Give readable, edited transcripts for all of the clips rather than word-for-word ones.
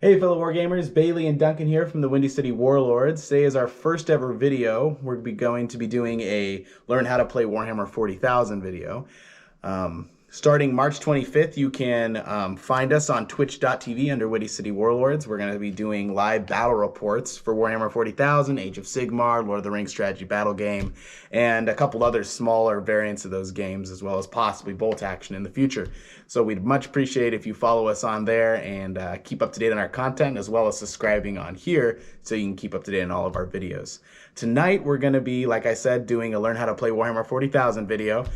Hey fellow Wargamers, Bailey and Duncan here from the Windy City Warlords. Today is our first ever video. We're going to be doing a Learn How to Play Warhammer 40,000 video. Starting March 25th, you can find us on twitch.tv under Windy City Warlords. We're going to be doing live battle reports for Warhammer 40,000, Age of Sigmar, Lord of the Rings strategy battle game, and a couple other smaller variants of those games, as well as possibly bolt action in the future. So we'd much appreciate if you follow us on there and keep up to date on our content, as well as subscribing on here so you can keep up to date on all of our videos. Tonight, we're going to be, like I said, doing a Learn How to Play Warhammer 40,000 video.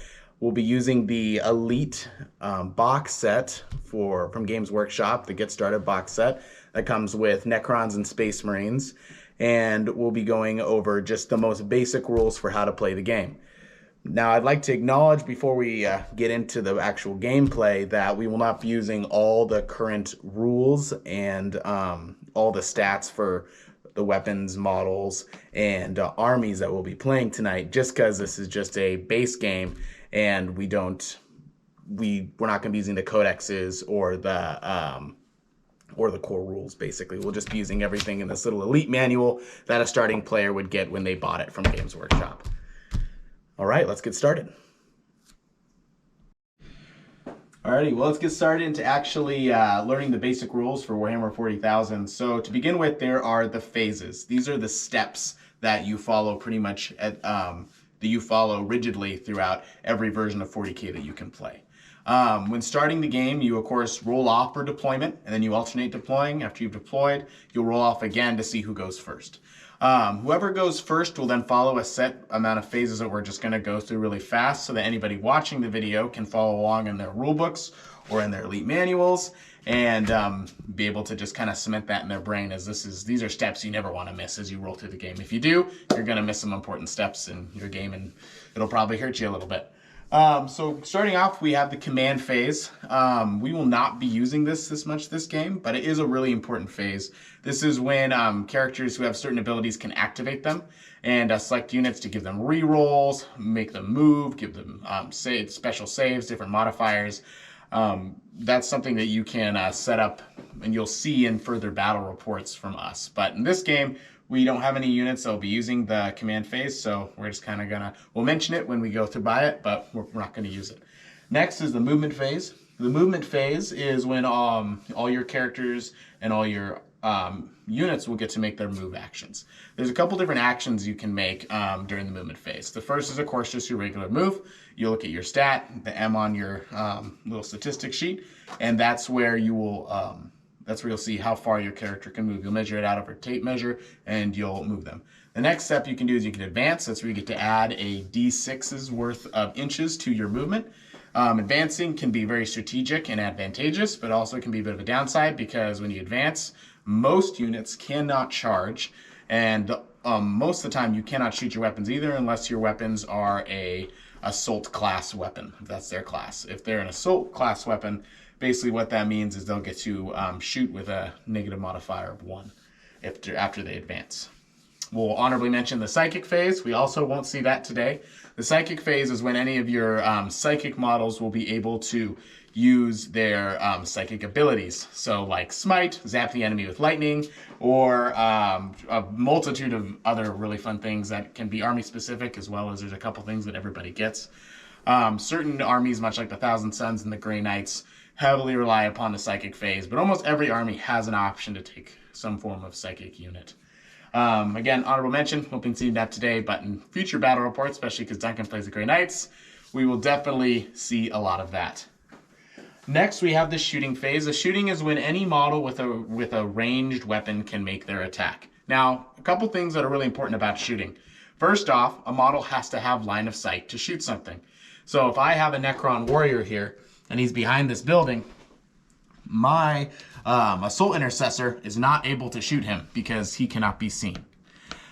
We'll be using the Elite box set from Games Workshop, the Get Started box set that comes with Necrons and Space Marines. And we'll be going over just the most basic rules for how to play the game. Now, I'd like to acknowledge before we get into the actual gameplay that we will not be using all the current rules and all the stats for the weapons, models, and armies that we'll be playing tonight, just because this is just a base game and we're not going to be using the codexes or the core rules. Basically, we'll just be using everything in this little elite manual that a starting player would get when they bought it from Games Workshop. All right, let's get started. Alrighty, well, let's get started into actually learning the basic rules for Warhammer 40,000. So to begin with, there are the phases. These are the steps that you follow pretty much that you follow rigidly throughout every version of 40K that you can play. When starting the game, you of course roll off for deployment, and then you alternate deploying. After you've deployed, you'll roll off again to see who goes first. Whoever goes first will then follow a set amount of phases that we're just going to go through really fast so that anybody watching the video can follow along in their rule books or in their elite manuals and be able to just kind of cement that in their brain, as these are steps you never want to miss as you roll through the game. If you do, you're going to miss some important steps in your game and it'll probably hurt you a little bit. So starting off, we have the command phase. We will not be using this much this game, but it is a really important phase. This is when characters who have certain abilities can activate them and select units to give them rerolls, make them move, give them special saves, different modifiers. That's something that you can set up and you'll see in further battle reports from us. But in this game, we don't have any units that will be using the command phase, so we're just kind of we'll mention it when we go through by it, but we're not going to use it. Next is the movement phase. The movement phase is when all your characters and all your units will get to make their move actions. There's a couple different actions you can make during the movement phase. The first is, of course, just your regular move. You look at your stat, the M on your little statistics sheet, and that's where you will that's where you'll see how far your character can move. You'll measure it out over a tape measure, and you'll move them. The next step you can do is you can advance. That's where you get to add a D6's worth of inches to your movement. Advancing can be very strategic and advantageous, but also can be a bit of a downside because when you advance, most units cannot charge, and most of the time you cannot shoot your weapons either unless your weapons are a assault class weapon, if that's their class. If they're an assault class weapon, basically what that means is they'll get to shoot with a negative modifier of 1 after they advance. We'll honorably mention the psychic phase. We also won't see that today. The psychic phase is when any of your psychic models will be able to use their psychic abilities. So like Smite, zap the enemy with lightning, or a multitude of other really fun things that can be army specific, as well as there's a couple things that everybody gets. Certain armies, much like the Thousand Suns and the Grey Knights, heavily rely upon the psychic phase, but almost every army has an option to take some form of psychic unit. Again, honorable mention, hoping to see that today, but in future battle reports, especially because Duncan plays the Grey Knights, we will definitely see a lot of that. Next, we have the shooting phase. The shooting is when any model with a ranged weapon can make their attack. Now, a couple things that are really important about shooting. First off, a model has to have line of sight to shoot something. So if I have a Necron warrior here, and he's behind this building, my assault intercessor is not able to shoot him because he cannot be seen.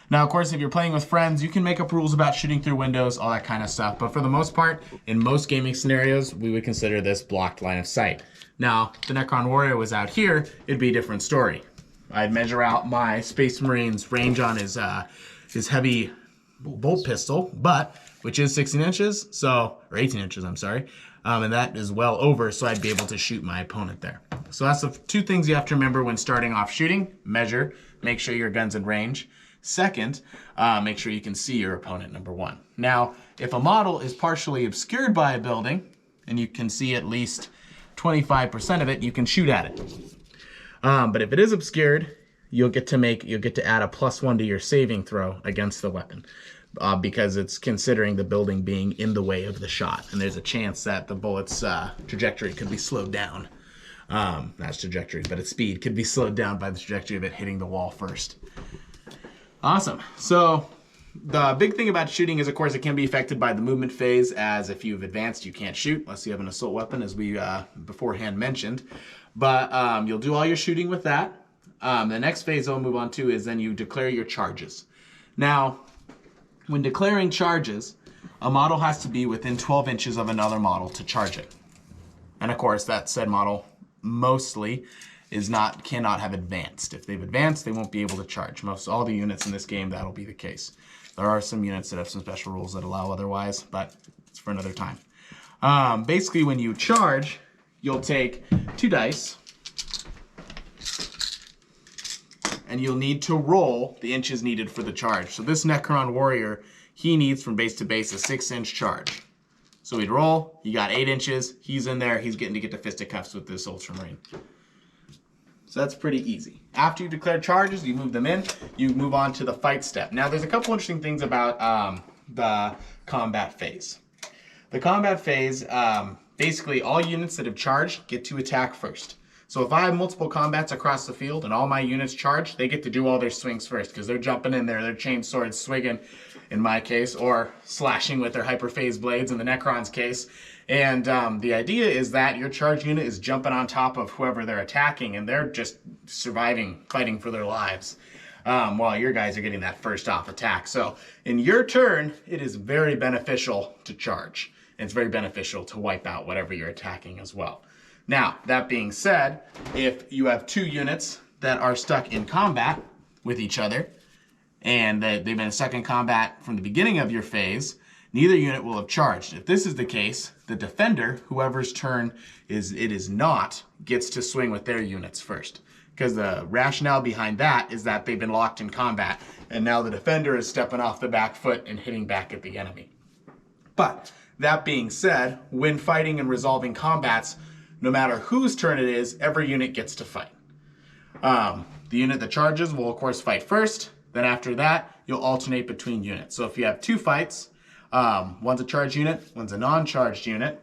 Now, of course, if you're playing with friends, you can make up rules about shooting through windows, all that kind of stuff. But for the most part, in most gaming scenarios, we would consider this blocked line of sight. Now, if the Necron warrior was out here, it'd be a different story. I'd measure out my Space Marine's range on his heavy bolt pistol, which is 16 inches, or 18 inches, I'm sorry. And that is well over, so I'd be able to shoot my opponent there. So that's the two things you have to remember when starting off shooting. Measure, make sure your gun's in range. Second, make sure you can see your opponent, number one. Now, if a model is partially obscured by a building, and you can see at least 25% of it, you can shoot at it. But if it is obscured, you'll get to add a +1 to your saving throw against the weapon. Because it's considering the building being in the way of the shot. And there's a chance that the bullet's trajectory could be slowed down. Not its trajectory, but its speed could be slowed down by the trajectory of it hitting the wall first. Awesome. So the big thing about shooting is, of course, it can be affected by the movement phase, as if you've advanced, you can't shoot unless you have an assault weapon, as we beforehand mentioned. But you'll do all your shooting with that. The next phase I'll move on to is then you declare your charges. Now, when declaring charges, a model has to be within 12 inches of another model to charge it. And of course, that said model mostly cannot have advanced. If they've advanced, they won't be able to charge. All the units in this game, that'll be the case. There are some units that have some special rules that allow otherwise, but it's for another time. Basically, when you charge, you'll take 2 dice, and you'll need to roll the inches needed for the charge. So this Necron warrior, he needs from base to base a 6-inch charge. So he'd roll, you got 8 inches, he's in there, he's getting to get to fisticuffs with this Ultramarine. So that's pretty easy. After you declare charges, you move them in, you move on to the fight step. Now there's a couple interesting things about the combat phase. The combat phase, basically all units that have charged get to attack first. So if I have multiple combats across the field and all my units charge, they get to do all their swings first because they're jumping in there, they're chain swords swinging in my case, or slashing with their hyperphase blades in the Necron's case. And the idea is that your charge unit is jumping on top of whoever they're attacking, and they're just surviving, fighting for their lives, while your guys are getting that first off attack. So in your turn, it is very beneficial to charge. It's very beneficial to wipe out whatever you're attacking as well. Now, that being said, if you have 2 units that are stuck in combat with each other, and they've been stuck in combat from the beginning of your phase, neither unit will have charged. If this is the case, the defender, whoever's turn it is not, gets to swing with their units first. Because the rationale behind that is that they've been locked in combat, and now the defender is stepping off the back foot and hitting back at the enemy. But, that being said, when fighting and resolving combats, no matter whose turn it is, every unit gets to fight. The unit that charges will, of course, fight first. Then after that, you'll alternate between units. So if you have 2 fights, one's a charged unit, one's a non-charged unit,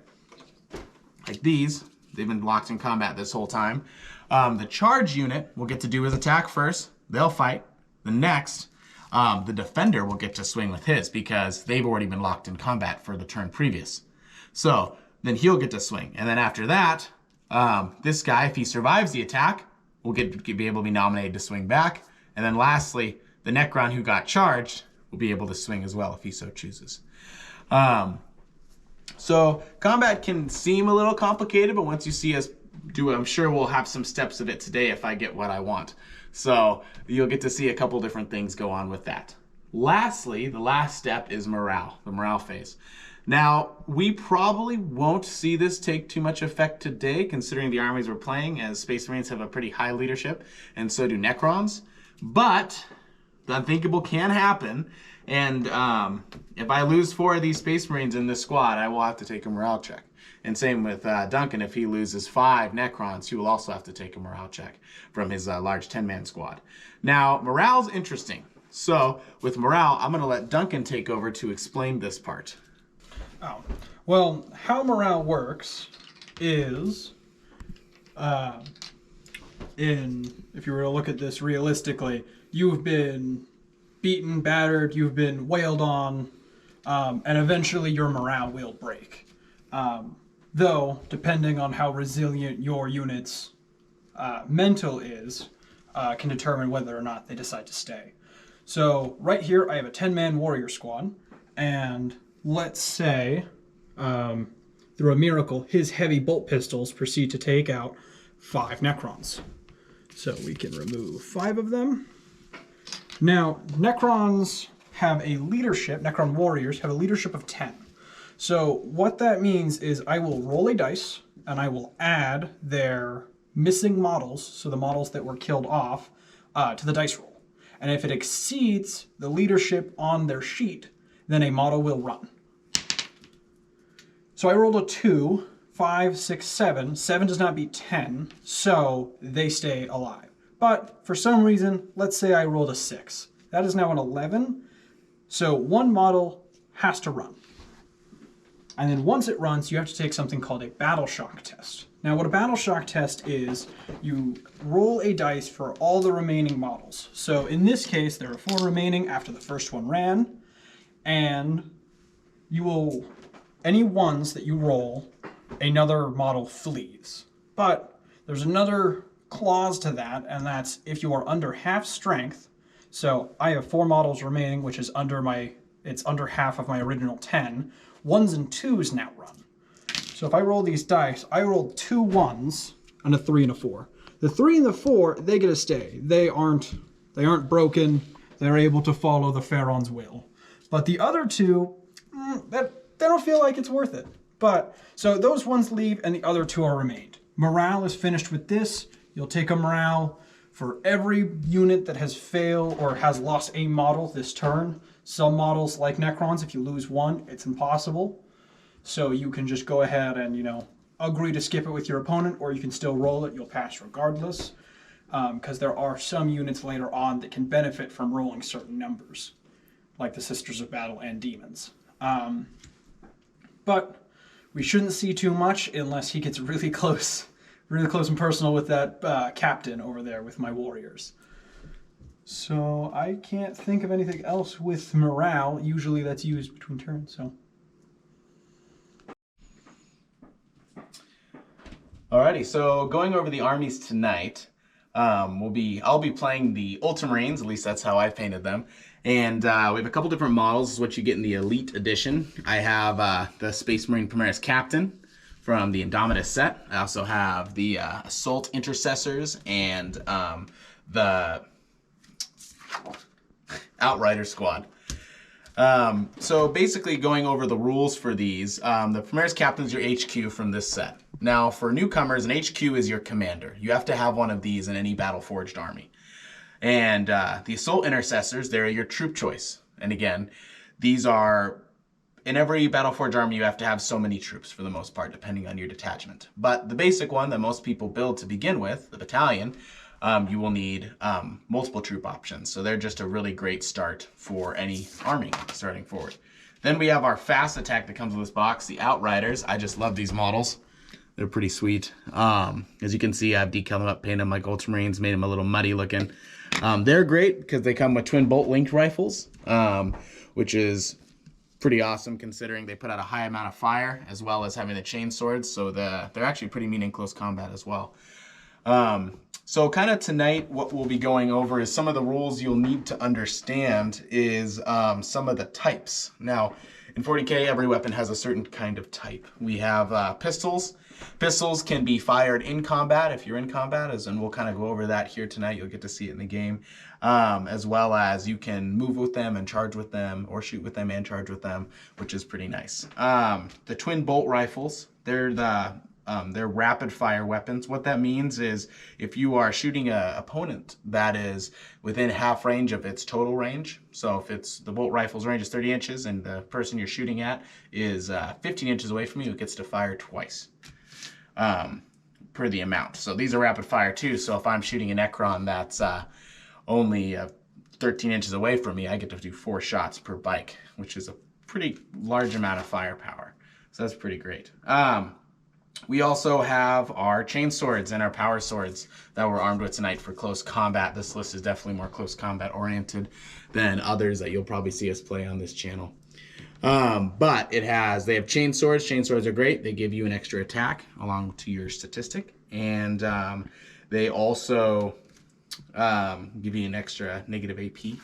like these, they've been locked in combat this whole time. The charged unit will get to do his attack first. They'll fight. The next, the defender will get to swing with his because they've already been locked in combat for the turn previous. So then he'll get to swing. And then after that, this guy, if he survives the attack, will be able to be nominated to swing back. And then lastly, the Necron who got charged will be able to swing as well if he so chooses. So combat can seem a little complicated, but once you see us do it, I'm sure we'll have some steps of it today if I get what I want. So you'll get to see a couple different things go on with that. Lastly, the last step is morale, the morale phase. Now, we probably won't see this take too much effect today, considering the armies we're playing, as Space Marines have a pretty high leadership, and so do Necrons. But the unthinkable can happen, and if I lose 4 of these Space Marines in this squad, I will have to take a morale check. And same with Duncan, if he loses 5 Necrons, he will also have to take a morale check from his large 10-man squad. Now, morale's interesting. So, with morale, I'm going to let Duncan take over to explain this part. Oh, well, how morale works is, if you were to look at this realistically, you've been beaten, battered, you've been wailed on, and eventually your morale will break. Though, depending on how resilient your unit's mental is, can determine whether or not they decide to stay. So, right here, I have a 10-man warrior squad, and let's say, through a miracle, his heavy bolt pistols proceed to take out 5 Necrons. So we can remove 5 of them. Now, Necrons have a leadership, Necron warriors have a leadership of 10. So what that means is I will roll a dice, and I will add their missing models, so the models that were killed off, to the dice roll. And if it exceeds the leadership on their sheet, then a model will run. So I rolled a 2, 5, 6, 7. 7 does not beat 10, so they stay alive. But for some reason, let's say I rolled a 6. That is now an 11, so one model has to run. And then once it runs, you have to take something called a battle shock test. Now what a battle shock test is, you roll a dice for all the remaining models. So in this case, there are 4 remaining after the first one ran, and you will, any ones that you roll, another model flees. But there's another clause to that, and that's if you are under half strength. So I have 4 models remaining, which is it's under half of my original 10. 1s and 2s now run. So if I roll these dice, I rolled 2 1s and a 3 and a 4. The 3 and the 4, they get to stay. They aren't broken. They're able to follow the Pharaoh's will. But the other 2, they don't feel like it's worth it. But so those ones leave and the other 2 are remained. Morale is finished with this. You'll take a morale for every unit that has failed or has lost a model this turn. Some models, like Necrons, if you lose 1, it's impossible. So you can just go ahead and, agree to skip it with your opponent, or you can still roll it. You'll pass regardless, because there are some units later on that can benefit from rolling certain numbers, like the Sisters of Battle and Demons. But we shouldn't see too much unless he gets really close and personal with that captain over there with my warriors. So I can't think of anything else with morale. Usually that's used between turns, so. Alrighty, so going over the armies tonight, I'll be playing the Ultramarines, at least that's how I painted them. And we have a couple different models. This is what you get in the Elite Edition. I have the Space Marine Primaris Captain from the Indomitus set. I also have the Assault Intercessors and the Outrider Squad. So basically going over the rules for these, the Primaris Captain is your HQ from this set. Now for newcomers, an HQ is your commander. You have to have one of these in any battle-forged army. And the Assault Intercessors, they're your troop choice. And again, these are, in every battle-forged army, you have to have so many troops for the most part, depending on your detachment. But the basic one that most people build to begin with, the battalion, you will need multiple troop options. So they're just a really great start for any army starting forward. Then we have our fast attack that comes with this box, the Outriders. I just love these models. They're pretty sweet. As you can see, I've decaled them up, painted them like Ultramarines, made them a little muddy looking. They're great because they come with twin bolt linked rifles, which is pretty awesome considering they put out a high amount of fire as well as having the chain swords. So they're actually pretty mean in close combat as well. So kind of tonight, what we'll be going over is some of the rules you'll need to understand is some of the types. Now, in 40K, every weapon has a certain kind of type. We have pistols. Pistols can be fired in combat if you're in combat, and we'll kind of go over that here tonight. You'll get to see it in the game. As well as you can move with them and charge with them, or shoot with them and charge with them, which is pretty nice. The twin bolt rifles, they're rapid fire weapons. What that means is if you are shooting an opponent that is within half range of its total range, so if it's the bolt rifle's range is 30 inches and the person you're shooting at is 15 inches away from you, it gets to fire twice per the amount. So these are rapid fire too, so if I'm shooting a Necron that's only 13 inches away from me, I get to do 4 shots per bike, which is a pretty large amount of firepower. So that's pretty great. We also have our chain swords and our power swords that we're armed with tonight for close combat. This list is definitely more close combat oriented than others that you'll probably see us play on this channel. But they have chain swords. Chain swords are great. They give you an extra attack along to your statistic. And they also give you an extra negative AP.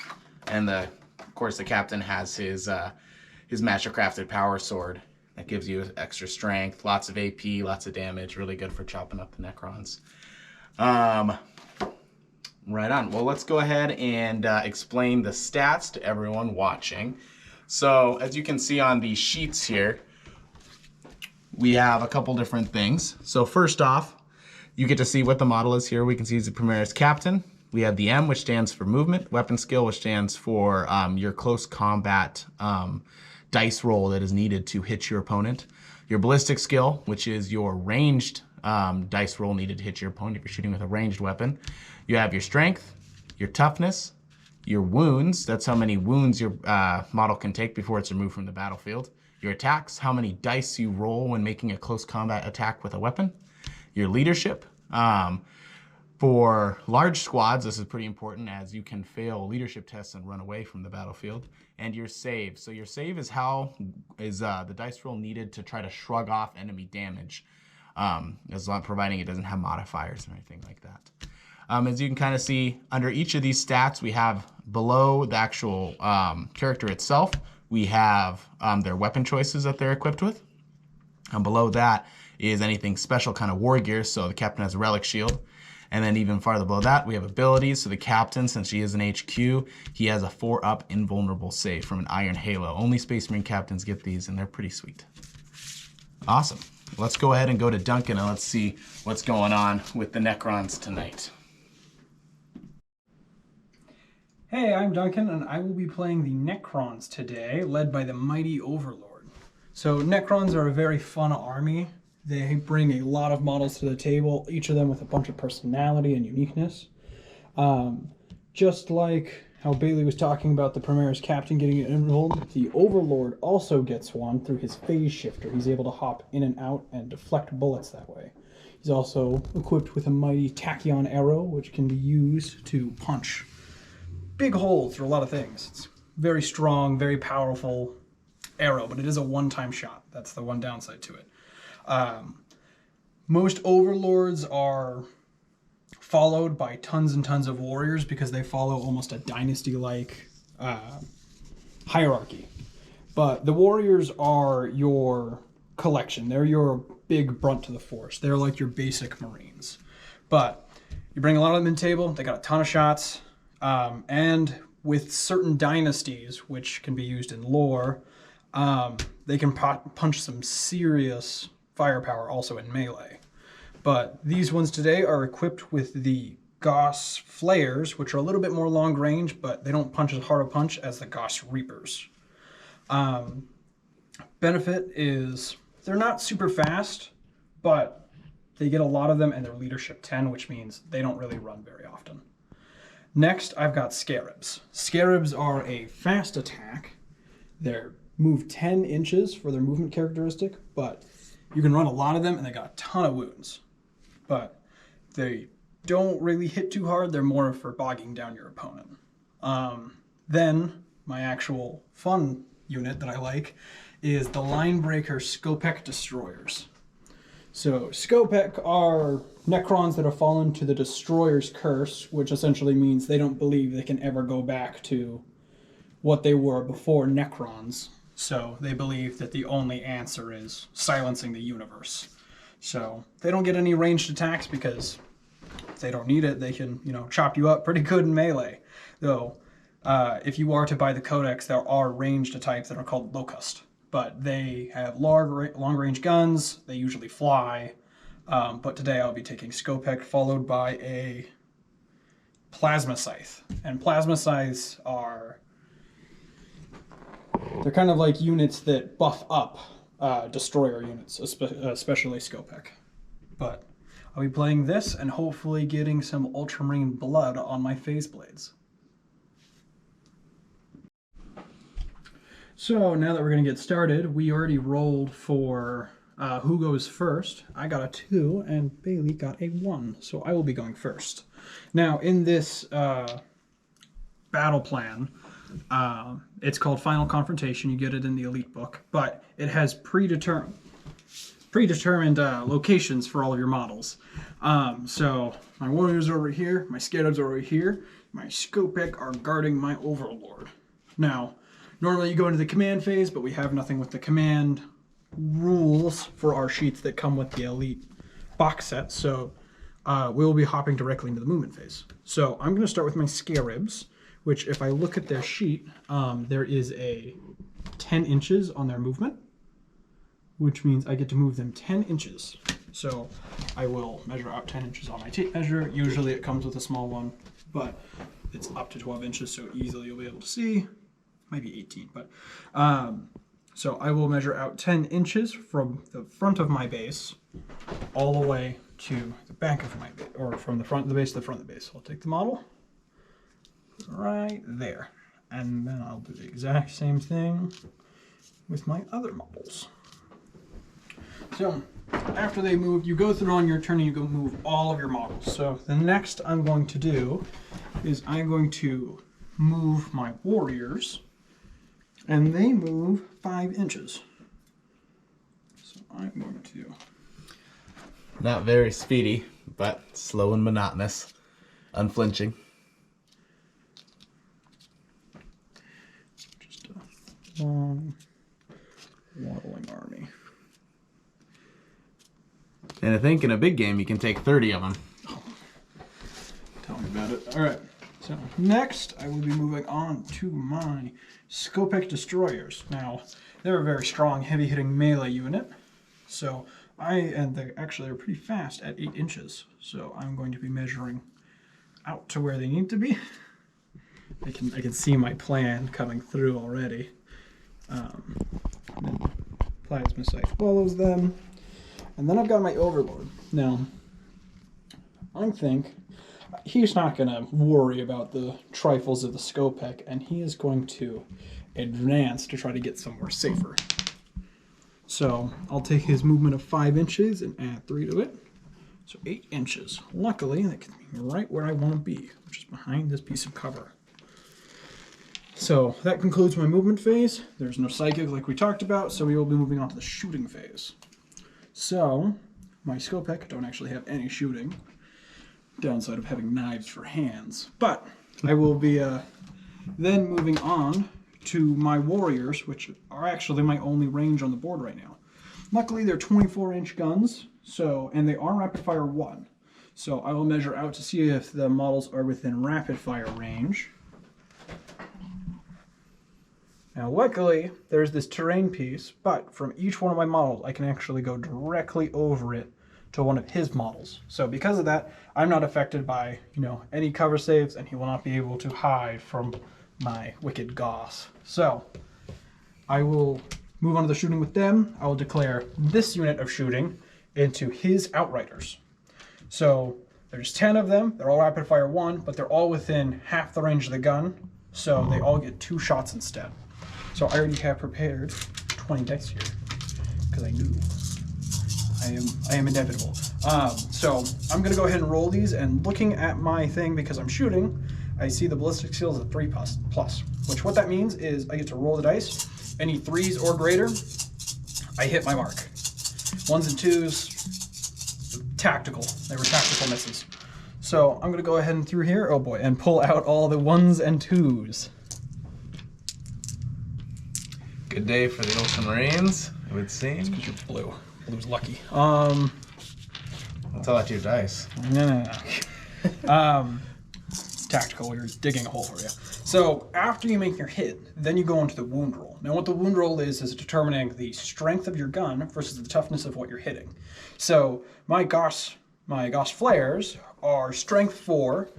And of course, the captain has his mastercrafted power sword. That gives you extra strength, lots of AP, lots of damage, really good for chopping up the Necrons. Right on. Well, let's go ahead and explain the stats to everyone watching. So, as you can see on these sheets here, we have a couple different things. So first off, You get to see what the model is here. We can see he's the Primaris Captain. We have the M, which stands for movement, weapon skill, which stands for your close combat dice roll that is needed to hit your opponent. Your ballistic skill, which is your ranged dice roll needed to hit your opponent if you're shooting with a ranged weapon. You have your strength, your toughness, your wounds. That's how many wounds your model can take before it's removed from the battlefield. Your attacks, how many dice you roll when making a close combat attack with a weapon. Your leadership. For large squads, this is pretty important as you can fail leadership tests and run away from the battlefield. And your save. So your save is the dice roll needed to try to shrug off enemy damage, as long providing it doesn't have modifiers or anything like that. As you can kind of see, under each of these stats, we have below the actual character itself, we have their weapon choices that they're equipped with. And below that is anything special kind of war gear. So the captain has a relic shield. And then even farther below that, we have abilities. So the captain, since she is an HQ, he has a 4-up invulnerable save from an Iron Halo. Only Space Marine captains get these, and they're pretty sweet. Awesome. Let's go ahead and go to Duncan, and let's see what's going on with the Necrons tonight. Hey, I'm Duncan, and I will be playing the Necrons today, led by the mighty Overlord. So Necrons are a very fun army. They bring a lot of models to the table, each of them with a bunch of personality and uniqueness. Just like how Bailey was talking about the Primaris Captain getting enrolled, the Overlord also gets one through his phase shifter. He's able to hop in and out and deflect bullets that way. He's also equipped with a mighty Tachyon arrow, which can be used to punch big holes through a lot of things. It's very strong, very powerful arrow, but it is a one-time shot. That's the one downside to it. Most overlords are followed by tons and tons of warriors because they follow almost a dynasty-like hierarchy. But the warriors are your collection. They're your big brunt to the force. They're like your basic Marines. But you bring a lot of them in the table. They got a ton of shots. And with certain dynasties, which can be used in lore, they can punch some serious firepower also in melee. But these ones today are equipped with the Goss Flayers, which are a little bit more long range, but they don't punch as hard a punch as the Goss Reapers. Benefit is they're not super fast, but they get a lot of them and they're leadership 10, which means they don't really run very often. Next, I've got Scarabs. Scarabs are a fast attack. They're move 10 inches for their movement characteristic, but you can run a lot of them and they got a ton of wounds. But they don't really hit too hard. They're more for bogging down your opponent. Then my actual fun unit that I like is the Linebreaker Skopek Destroyers. So Skopek are Necrons that have fallen to the Destroyer's curse, which essentially means they don't believe they can ever go back to what they were before Necrons. So they believe that the only answer is silencing the universe. So they don't get any ranged attacks because if they don't need it, they can, chop you up pretty good in melee. Though, if you are to buy the Codex, there are ranged types that are called Locust. But they have long-range guns, they usually fly. But today I'll be taking Skopek followed by a Plasma Scythe. And Plasma Scythes they're kind of like units that buff up destroyer units, especially Skopek. But I'll be playing this and hopefully getting some Ultramarine blood on my phase blades. So now that we're going to get started, we already rolled for who goes first. I got a 2 and Bailey got a 1, so I will be going first. Now in this battle plan, it's called Final Confrontation. You get it in the Elite book, but it has predetermined locations for all of your models. So my warriors are over here, my Scarabs are over here, my Skopek are guarding my Overlord. Now, normally you go into the command phase, but we have nothing with the command rules for our sheets that come with the Elite box set, so we will be hopping directly into the movement phase. So I'm going to start with my Scarabs, which if I look at their sheet, there is a 10 inches on their movement, which means I get to move them 10 inches. So I will measure out 10 inches on my tape measure. Usually it comes with a small one, but it's up to 12 inches, so easily you'll be able to see. Maybe 18, but so I will measure out 10 inches from the front of my base all the way to the back of my base, or from the front of the base to the front of the base. I'll take the model right there, and then I'll do the exact same thing with my other models. So after they move, you go through on your turn and you go move all of your models. So the next I'm going to do is I'm going to move my warriors, and they move 5 inches. So I'm going to... Not very speedy, but slow and monotonous, unflinching. Just a long, waddling army. And I think in a big game you can take 30 of them. Tell me about it. All right. So next, I will be moving on to my Skopek destroyers. Now, they're a very strong, heavy-hitting melee unit. So they're pretty fast at 8 inches. So I'm going to be measuring out to where they need to be. I can see my plan coming through already. Then plasma sight follows them, and then I've got my overlord. Now, I think he's not going to worry about the trifles of the Skopek, and he is going to advance to try to get somewhere safer. So I'll take his movement of 5 inches and add 3 to it. So 8 inches. Luckily, that gets me right where I want to be, which is behind this piece of cover. So that concludes my movement phase. There's no psychic like we talked about, so we will be moving on to the shooting phase. So my Skopek don't actually have any shooting. Downside of having knives for hands. But I will be then moving on to my warriors, which are actually my only range on the board right now. Luckily, they're 24-inch guns, and they are rapid fire 1. So I will measure out to see if the models are within rapid fire range. Now, luckily, there's this terrain piece, but from each one of my models, I can actually go directly over it to one of his models. So because of that, I'm not affected by, any cover saves, and he will not be able to hide from my wicked goss. So I will move on to the shooting with them. I will declare this unit of shooting into his outriders. So there's 10 of them. They're all rapid fire 1, but they're all within half the range of the gun. So they all get 2 shots instead. So I already have prepared 20 dice here because I knew I am inevitable. So I'm gonna go ahead and roll these, and looking at my thing, because I'm shooting, I see the ballistic skill is a 3+, which what that means is I get to roll the dice. Any 3s or greater, I hit my mark. 1s and 2s, tactical. They were tactical misses. So I'm gonna go ahead and through here, oh boy, and pull out all the 1s and 2s. Good day for the Ultramarines, it would seem. It's because you're blue. Blue's lucky. I'll tell that to your dice. No. Tactical, you're digging a hole for you. So after you make your hit, then you go into the wound roll. Now what the wound roll is determining the strength of your gun versus the toughness of what you're hitting. So my Gauss flares are strength 4,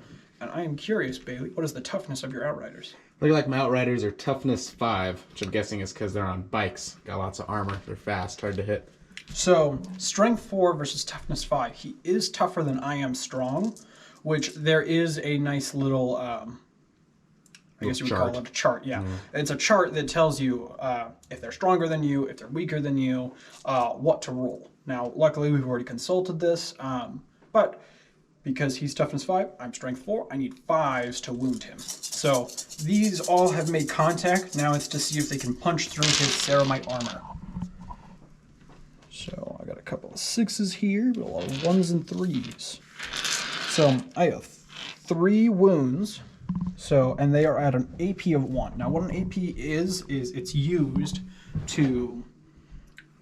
and I am curious, Bailey, what is the toughness of your outriders? Look like my Outriders are toughness 5, which I'm guessing is because they're on bikes. Got lots of armor. They're fast, hard to hit. So strength 4 versus toughness 5. He is tougher than I am strong, which there is a nice little, I guess you would call it a chart. Yeah, It's a chart that tells you if they're stronger than you, if they're weaker than you, what to roll. Now, luckily, we've already consulted this, but because he's toughness 5, I'm strength 4, I need 5s to wound him. So these all have made contact. Now it's to see if they can punch through his ceramite armor. So I got a couple of 6s here, but a lot of 1s and 3s. So I have 3 wounds, and they are at an AP of 1. Now what an AP is it's used to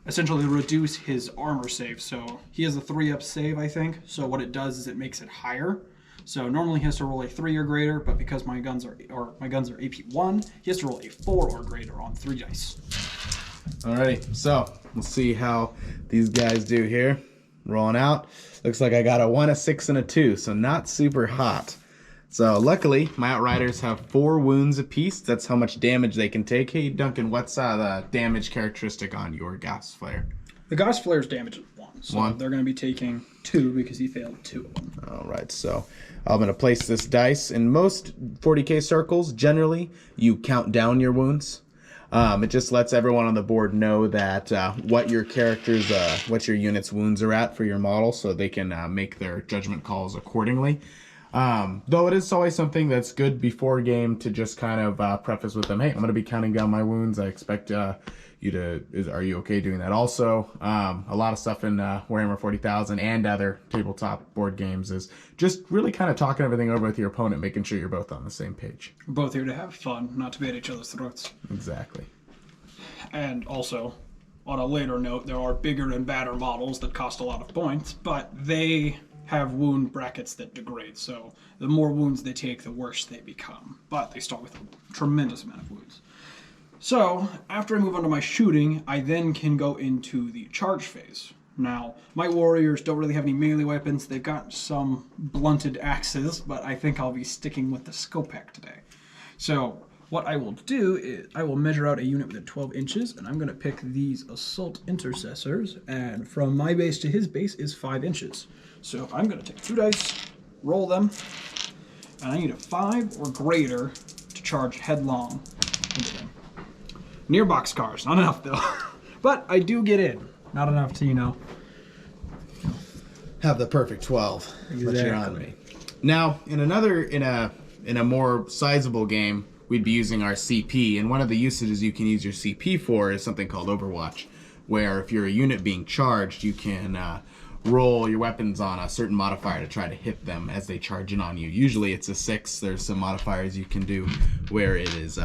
essentially reduce his armor save. So he has a 3-up save, I think. So what it does is it makes it higher. So normally he has to roll a 3 or greater, but because my guns are AP 1, he has to roll a 4 or greater on 3 dice. Alrighty, so let's see how these guys do here. rolling out. Looks like I got a 1, a 6, and a 2, so not super hot. So luckily, my Outriders have 4 wounds apiece. That's how much damage they can take. Hey, Duncan, what's the damage characteristic on your Gas Flare? The Gas Flare's damage is 1, so they're going to be taking 2 because he failed 2 of them. All right, so I'm going to place this dice. In most 40k circles, generally, you count down your wounds. It just lets everyone on the board know that what your character's, what your unit's wounds are at for your model, so they can make their judgment calls accordingly. Though it is always something that's good before game to just kind of preface with them, hey, I'm going to be counting down my wounds. I expect you to, are you okay doing that also? A lot of stuff in Warhammer 40,000 and other tabletop board games is just really kind of talking everything over with your opponent, making sure you're both on the same page. We're both here to have fun, not to be at each other's throats. Exactly. And also, on a later note, there are bigger and badder models that cost a lot of points, but they have wound brackets that degrade, so the more wounds they take, the worse they become. But they start with a tremendous amount of wounds. So, after I move on to my shooting, I then can go into the charge phase. Now, my warriors don't really have any melee weapons. They've got some blunted axes, but I think I'll be sticking with the Skopek today. So, what I will do is I will measure out a unit within 12 inches, and I'm going to pick these Assault Intercessors, and from my base to his base is 5 inches. So I'm going to take 2 dice, roll them, and I need a 5 or greater to charge headlong into them. Near boxcars, not enough though. But I do get in. Not enough to, you know, have the perfect 12. Exactly. But you're on me. Now, in a more sizable game, we'd be using our CP, and one of the usages you can use your CP for is something called Overwatch, where if you're a unit being charged, you can roll your weapons on a certain modifier to try to hit them as they charge in on you. Usually it's a 6. There's some modifiers you can do where it is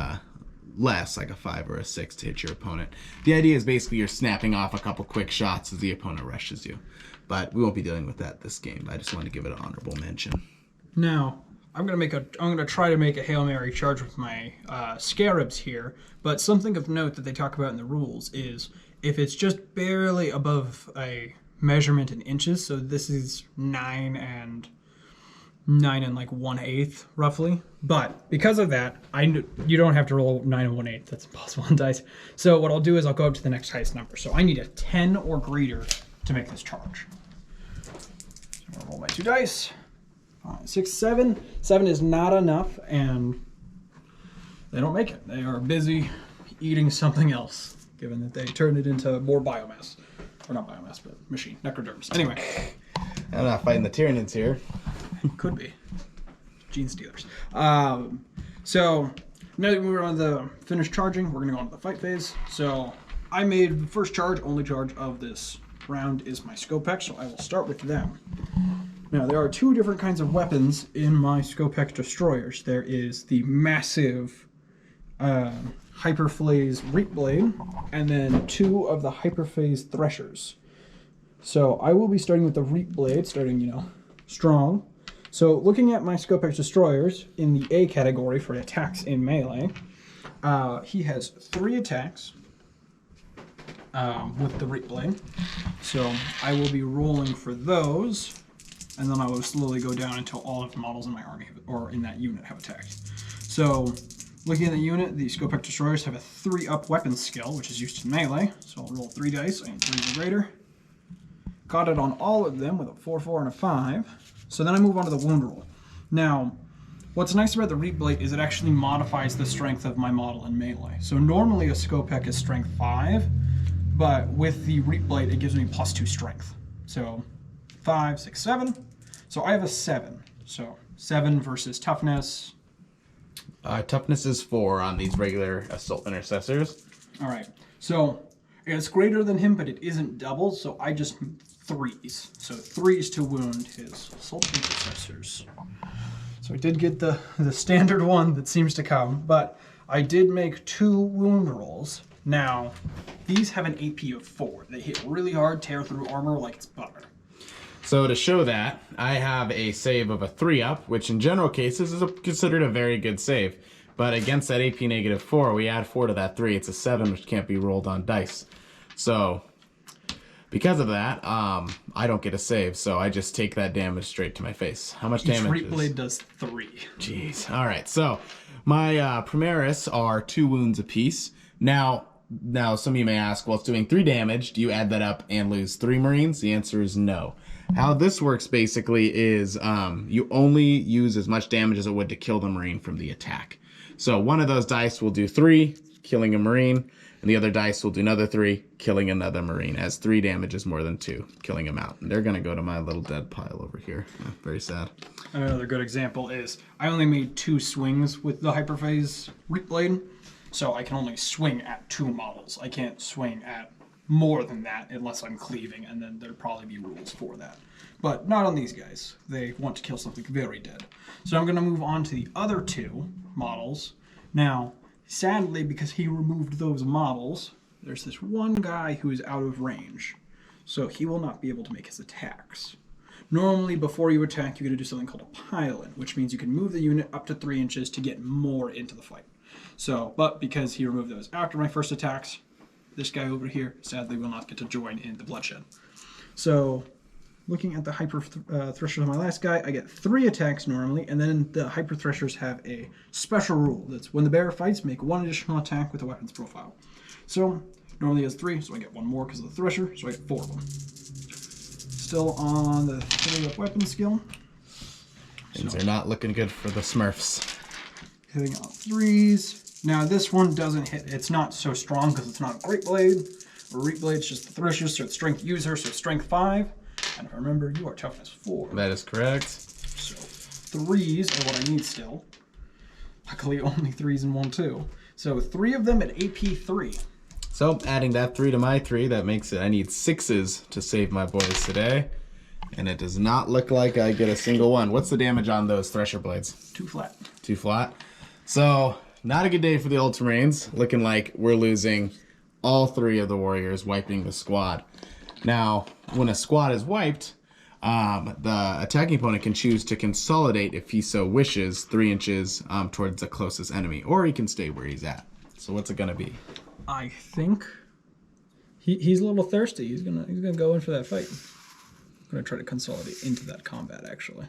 less, like a 5 or a 6 to hit your opponent. The idea is basically you're snapping off a couple quick shots as the opponent rushes you. But we won't be dealing with that this game. I just wanted to give it an honorable mention. Now, I'm gonna try to make a Hail Mary charge with my Scarabs here, but something of note that they talk about in the rules is if it's just barely above a measurement in inches, so this is 9 and like 1/8 roughly, but because of that, you don't have to roll 9 and 1/8. That's impossible on dice. So what I'll do is I'll go up to the next highest number. So I need a 10 or greater to make this charge. So I'll roll my 2 dice. 5, 6, 7. 7 is not enough, and they don't make it. They are busy eating something else, given that they turned it into more biomass. Or not biomass, but machine, necroderms. Anyway. I'm not fighting the Tyranids here. Could be. Gene stealers. So, now that we're on the finished charging, we're going to go on to the fight phase. So, I made the first charge, only charge of this round is my Skopek, so I will start with them. Now, there are 2 different kinds of weapons in my Skopek destroyers. There is the massive Hyperphase Reap Blade, and then 2 of the Hyperphase Threshers. So I will be starting with the Reap Blade, starting, you know, strong. So looking at my Skopek destroyers in the A category for attacks in melee, he has 3 attacks with the Reap Blade. So I will be rolling for those, and then I will slowly go down until all of the models in my army or in that unit have attacked. So looking at the unit, the Skopek destroyers have a 3-up weapon skill, which is used in melee. So I'll roll 3 dice. I need 3 or greater. Got it on all of them with a 4, 4, and a 5. So then I move on to the wound roll. Now, what's nice about the Reap Blade is it actually modifies the strength of my model in melee. So normally a Skopek is strength 5, but with the Reap Blade it gives me +2 strength. So 5, 6, 7. So I have a 7. So 7 versus toughness. Toughness is 4 on these regular Assault Intercessors. All right. So it's greater than him, but it isn't double, so I just 3s. So 3s to wound his Assault Intercessors. So I did get the standard one that seems to come, but I did make 2 wound rolls. Now, these have an AP of 4. They hit really hard, tear through armor like it's butter. So to show that, I have a save of a 3-up, which in general cases is considered a very good save. But against that AP -4, we add 4 to that 3. It's a 7, which can't be rolled on dice. So Because of that, I don't get a save, so I just take that damage straight to my face. How much Each damage? Reap Blade does 3. Jeez. All right. So my Primaris are 2 wounds apiece. Now, some of you may ask, well, it's doing 3 damage. Do you add that up and lose 3 Marines? The answer is no. How this works basically is you only use as much damage as it would to kill the Marine from the attack. So one of those dice will do 3, killing a Marine, and the other dice will do another 3, killing another Marine, as 3 damage is more than 2, killing them out. And they're going to go to my little dead pile over here. Very sad. Another good example is I only made 2 swings with the Hyperphase Reap Blade, so I can only swing at 2 models. I can't swing at more than that unless I'm cleaving, and then there'd probably be rules for that. But not on these guys. They want to kill something very dead. So I'm going to move on to the other 2 models. Now, sadly, because he removed those models, there's this one guy who is out of range. So he will not be able to make his attacks. Normally, before you attack, you're going to do something called a pile-in, which means you can move the unit up to 3 inches to get more into the fight. So, but because he removed those after my first attacks, this guy over here sadly will not get to join in the bloodshed. So, looking at the Hyper Threshers on my last guy, I get 3 attacks normally, and then the Hyper Threshers have a special rule. That's when the bear fights, make 1 additional attack with a weapons profile. So, normally he has 3, so I get 1 more because of the Thresher, so I get 4 of them. Still on the 3-up weapon skill. Things are not looking good for the Smurfs. Hitting on 3s. Now this one doesn't hit, it's not so strong because it's not a Great Blade. Or Reap Blade, it's just the Thresher, so it's Strength User, so it's Strength 5. And if I remember, you are Toughness 4. That is correct. So 3s are what I need still. Luckily only 3s and 1, 2. So 3 of them at AP 3. So adding that 3 to my 3, that makes it, I need 6s to save my boys today. And it does not look like I get a single one. What's the damage on those Thresher Blades? 2 flat. 2 flat. So not a good day for the Ultramarines. Looking like we're losing all 3 of the warriors, wiping the squad. Now, when a squad is wiped, the attacking opponent can choose to consolidate, if he so wishes, 3 inches towards the closest enemy, or he can stay where he's at. So what's it gonna be? I think he's a little thirsty. He's gonna go in for that fight. I'm gonna try to consolidate into that combat actually.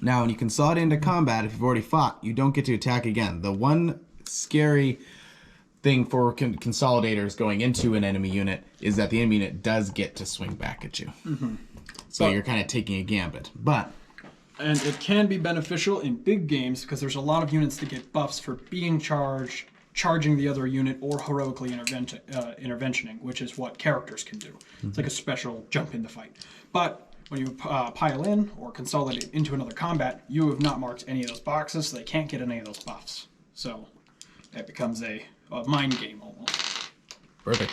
Now, when you consolidate into combat, if you've already fought, you don't get to attack again. The one scary thing for consolidators going into an enemy unit is that the enemy unit does get to swing back at you. Mm-hmm. So you're kind of taking a gambit. And it can be beneficial in big games because there's a lot of units that get buffs for being charged, charging the other unit, or heroically interventioning, which is what characters can do. Mm-hmm. It's like a special jump in the fight. But when you pile in or consolidate into another combat, you have not marked any of those boxes, so they can't get any of those buffs. So that becomes a mind game almost. Perfect.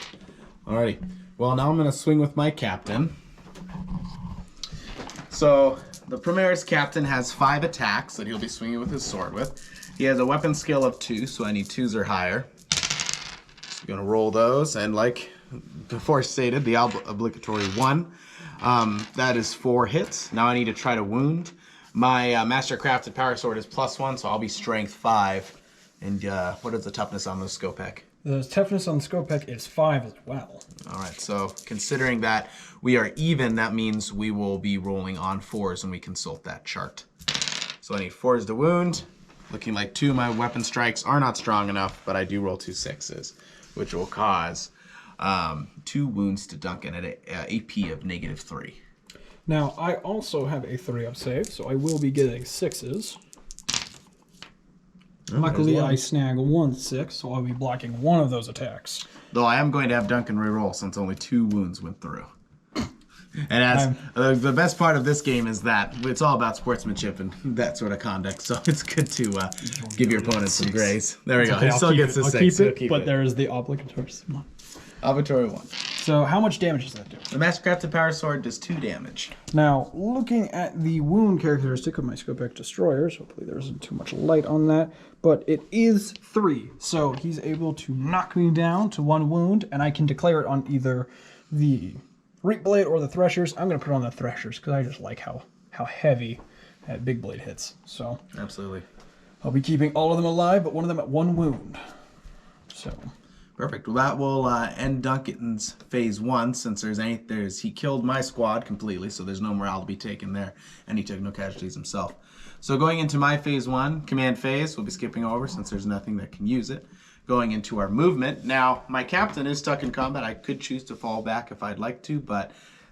Alrighty. Well, now I'm going to swing with my captain. So the Primaris captain has 5 attacks that he'll be swinging with his sword with. He has a weapon skill of 2, so I need 2s or higher. So I'm going to roll those, and like before stated, the obligatory 1. That is 4 hits. Now I need to try to wound. My Master Crafted Power Sword is +1, so I'll be Strength 5. And what is the toughness on the Skopek? The toughness on the Skopek is 5 as well. All right, so considering that we are even, that means we will be rolling on 4s when we consult that chart. So I need 4s to wound. Looking like 2 of my weapon strikes are not strong enough, but I do roll 2 6s, which will cause 2 wounds to Duncan at an AP of -3. Now, I also have a 3-up save, so I will be getting 6s. Luckily, I snag 1 6, so I'll be blocking 1 of those attacks. Though I am going to have Duncan reroll since only 2 wounds went through. And as the best part of this game is that it's all about sportsmanship and that sort of conduct, so it's good to give your opponent some grace. There we go. Okay, he still gets the 6. I'll keep it, but there is the obligatory 1. Obligatory 1. So how much damage does that do? The Master Crafted Power Sword does 2 damage. Now, looking at the wound characteristic of my Skopek Destroyers, hopefully there isn't too much light on that, but it is 3. So he's able to knock me down to 1 wound, and I can declare it on either the Reap Blade or the Threshers. I'm going to put it on the Threshers because I just like how heavy that big blade hits. So absolutely. I'll be keeping all of them alive, but one of them at 1 wound. So Perfect. Well, that will end Duncan's phase 1 since he killed my squad completely, so there's no morale to be taken there, and he took no casualties himself. So going into my phase 1 command phase, we'll be skipping over since there's nothing that can use it. Going into our movement. Now, my captain is stuck in combat. I could choose to fall back if I'd like to, but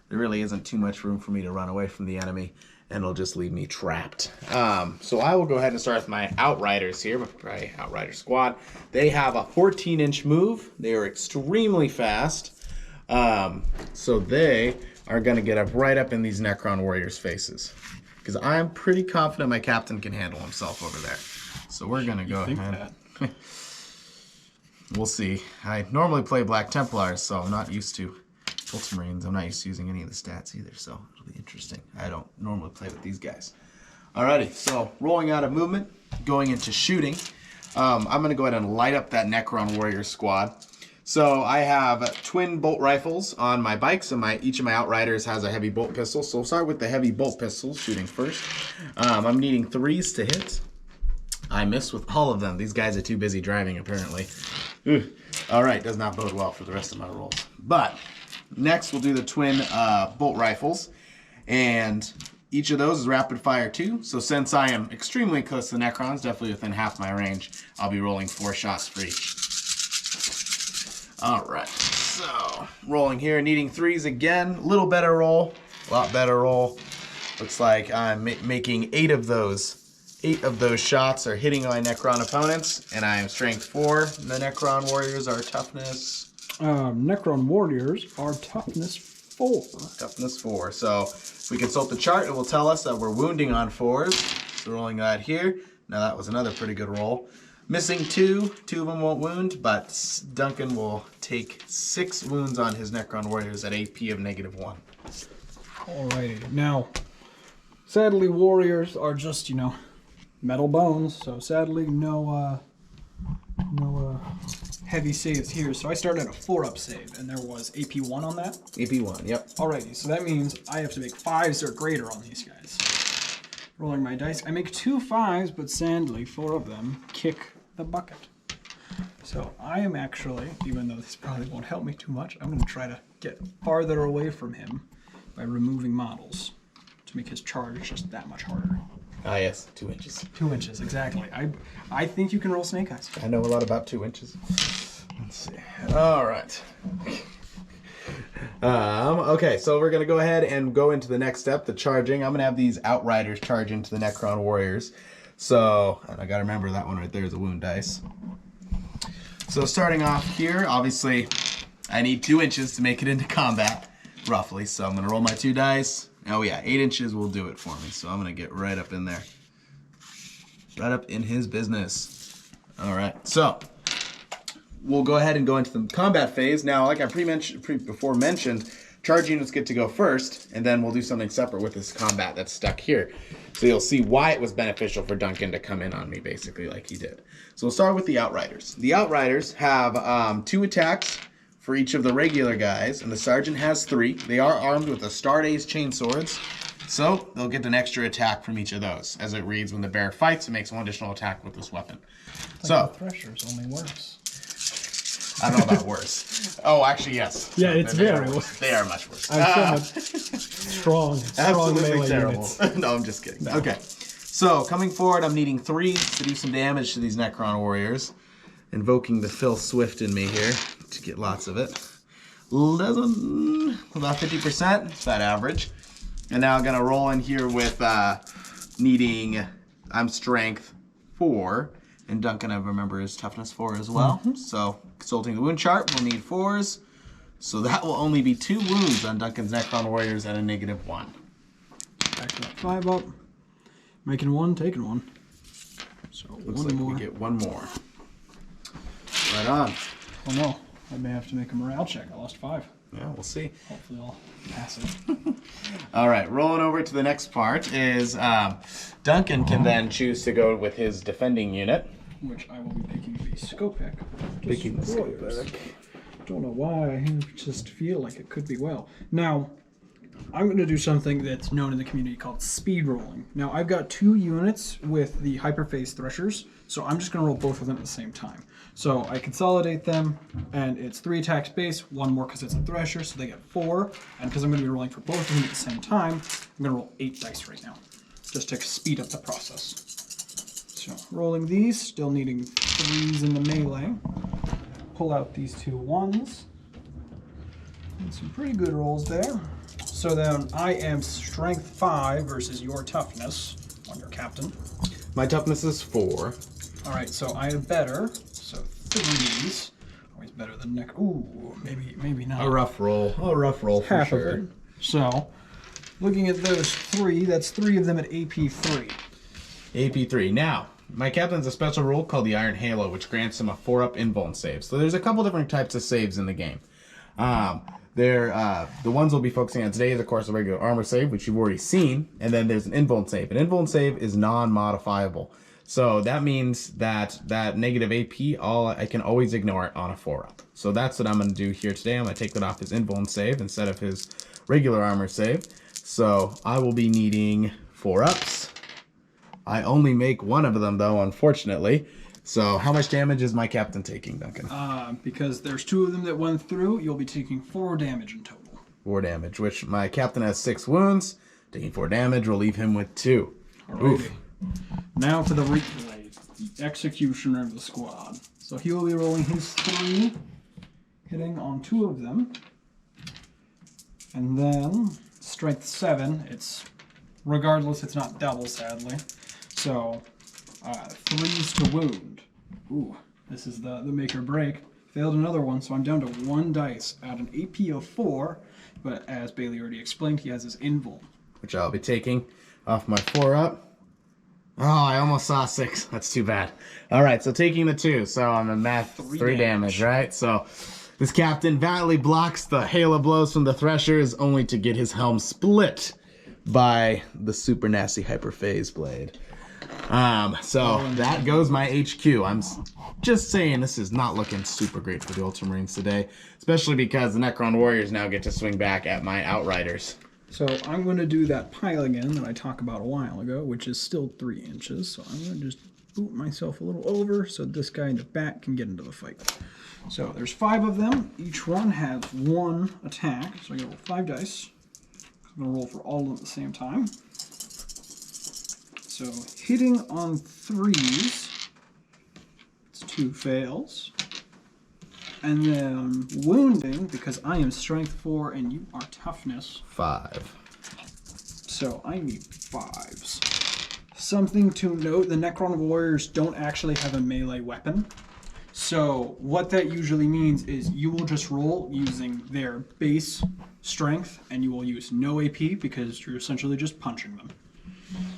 there really isn't too much room for me to run away from the enemy, and it'll just leave me trapped. So I will go ahead and start with my Outriders here, my Outrider squad. They have a 14-inch move. They are extremely fast. So they are going to get up right up in these Necron Warriors' faces, because I'm pretty confident my captain can handle himself over there. So we're going to go ahead. We'll see. I normally play Black Templars, so I'm not used to Ultramarines. I'm not used to using any of the stats either, so it'll be interesting. I don't normally play with these guys. Alrighty, so rolling out of movement, going into shooting. I'm going to go ahead and light up that Necron Warrior squad. So I have twin bolt rifles on my bikes, and each of my Outriders has a heavy bolt pistol. So we'll start with the heavy bolt pistol shooting first. I'm needing 3s to hit. I missed with all of them. These guys are too busy driving, apparently. All right, does not bode well for the rest of my rolls. But next, we'll do the twin bolt rifles. And each of those is rapid fire too. So since I am extremely close to the Necrons, definitely within half my range, I'll be rolling 4 shots for each. All right, so rolling here, needing 3s again. A little better roll, a lot better roll. Looks like I'm making 8 of those. 8 of those shots are hitting my Necron opponents, and I am strength 4. The Necron Warriors are toughness. Necron Warriors are toughness 4. Toughness 4. So if we consult the chart, it will tell us that we're wounding on 4s. So rolling that here. Now that was another pretty good roll. Missing 2. 2 of them won't wound, but Duncan will take 6 wounds on his Necron Warriors at AP of -1. Alrighty. Now, sadly, Warriors are just, metal bones, so sadly no heavy saves here. So I started at a 4-up save, and there was AP 1 on that. AP 1, yep. Alrighty, so that means I have to make 5s or greater on these guys. Rolling my dice, I make 2 5s, but sadly 4 of them kick the bucket. So I am actually, even though this probably won't help me too much, I'm going to try to get farther away from him by removing models to make his charge just that much harder. Ah, yes, 2 inches. 2 inches, exactly. I think you can roll snake eyes. I know a lot about 2 inches. Let's see. All right. Okay, so we're going to go ahead and go into the next step, the charging. I'm going to have these Outriders charge into the Necron Warriors. So, and I got to remember that one right there is a wound dice. So starting off here, obviously, I need 2 inches to make it into combat, roughly. So I'm going to roll my 2 dice. Oh yeah, 8 inches will do it for me. So I'm going to get right up in there. Right up in his business. All right, so we'll go ahead and go into the combat phase. Now, like I before mentioned, charge units get to go first, and then we'll do something separate with this combat that's stuck here. So you'll see why it was beneficial for Duncan to come in on me, basically, like he did. So we'll start with the Outriders. The Outriders have 2 attacks for each of the regular guys, and the Sergeant has 3. They are armed with the Starred Ace chain swords, so they'll get an extra attack from each of those. As it reads, when the bear fights, it makes 1 additional attack with this weapon. Like so the Threshers, only worse. I don't know about worse. Oh, actually, yes. Yeah, it's very worse. They are much worse. I'm strong Absolutely melee terrible. units. No, I'm just kidding. No. Okay, so coming forward, I'm needing 3 to do some damage to these Necron Warriors. Invoking the Phil Swift in me here to get lots of it. About 50%, it's that average. And now I'm gonna roll in here with needing, I'm strength 4, and Duncan, I remember, is toughness 4 as well. So consulting the wound chart, we'll need 4s. So that will only be 2 wounds on Duncan's Necron Warriors at a -1. Back to that 5 up. Making 1, taking 1. So Looks 1 like more. we get 1 more. Right on. Oh no, I may have to make a morale check. I lost 5. Yeah, we'll see. Hopefully I'll pass it. All right, rolling over to the next part is Duncan can then choose to go with his defending unit. Which I will be picking the Skopek. Picking the Skopek. Don't know why, I just feel like it could be well. Now, I'm going to do something that's known in the community called speed rolling. Now, I've got 2 units with the Hyperphase Threshers, so I'm just going to roll both of them at the same time. So I consolidate them, and it's 3 attacks base, 1 more because it's a Thresher, so they get 4. And because I'm going to be rolling for both of them at the same time, I'm going to roll 8 dice right now, just to speed up the process. So rolling these, still needing 3s in the melee. Pull out these 2 1s. And some pretty good rolls there. So then I am strength 5 versus your toughness on your captain. My toughness is 4. All right, so I have better. So 3s. Always better than neck. Ooh, maybe not. A rough roll. A rough roll for Half sure. of it. So looking at those 3, that's 3 of them at AP 3. AP 3. Now, my captain's a special rule called the Iron Halo, which grants him a 4-up invuln save. So there's a couple different types of saves in the game. The ones we'll be focusing on today is, of course, a regular armor save, which you've already seen, and then there's an invuln save. An invuln save is non-modifiable. So that means that negative AP, I can always ignore it on a 4-up. So that's what I'm going to do here today. I'm going to take that off his invuln save instead of his regular armor save. So I will be needing 4-ups. I only make 1 of them, though, unfortunately. So how much damage is my captain taking, Duncan? Because there's 2 of them that went through, you'll be taking 4 damage in total. 4 damage, which my captain has 6 wounds. Taking 4 damage will leave him with 2. Alrighty. Oof. Now for the Reap Blade, the executioner of the squad. So he will be rolling his 3, hitting on 2 of them. And then strength 7, regardless, it's not double, sadly. So 3s to wound. Ooh, this is the make or break. Failed another one, so I'm down to 1 dice at an AP of 4. But as Bailey already explained, he has his invuln, which I'll be taking off my 4-up. Oh, I almost saw 6. That's too bad. All right, so taking the 2. So I'm a math 3 damage, right? So this captain valiantly blocks the hail of blows from the Threshers, only to get his helm split by the super nasty hyperphase blade. So that goes my HQ. I'm just saying this is not looking super great for the Ultramarines today, especially because the Necron Warriors now get to swing back at my Outriders. So I'm going to do that pile again that I talked about a while ago, which is still 3 inches. So I'm going to just boot myself a little over so this guy in the back can get into the fight. So there's 5 of them. Each one has 1 attack. So I got to roll 5 dice. I'm going to roll for all of them at the same time. So hitting on 3s, it's 2 fails. And then wounding, because I am strength 4 and you are toughness 5. So I need 5s. Something to note, the Necron Warriors don't actually have a melee weapon. So what that usually means is you will just roll using their base strength and you will use no AP because you're essentially just punching them.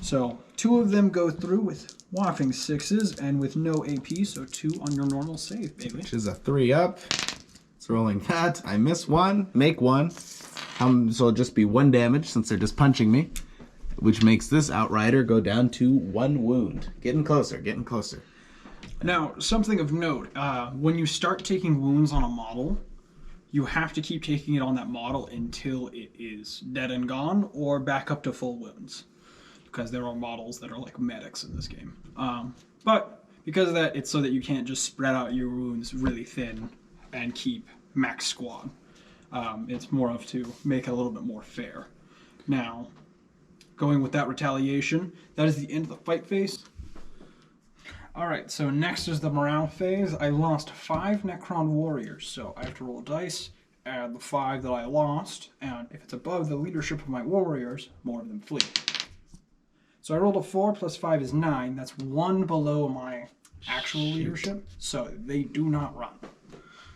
So 2 of them go through with whopping 6s and with no AP, so 2 on your normal save, baby. Which is a 3-up. It's rolling that. I miss 1, make 1. So it'll just be 1 damage since they're just punching me, which makes this Outrider go down to 1 wound. Getting closer, getting closer. Now, something of note, when you start taking wounds on a model, you have to keep taking it on that model until it is dead and gone or back up to full wounds. Because there are models that are like medics in this game. But because of that, it's so that you can't just spread out your wounds really thin and keep max squad. It's more of to make it a little bit more fair. Now, going with that retaliation, that is the end of the fight phase. Alright, so next is the morale phase. I lost 5 Necron Warriors, so I have to roll dice, add the 5 that I lost, and if it's above the leadership of my warriors, more of them flee. So I rolled a 4 plus 5 is 9. That's 1 below my actual leadership, so they do not run.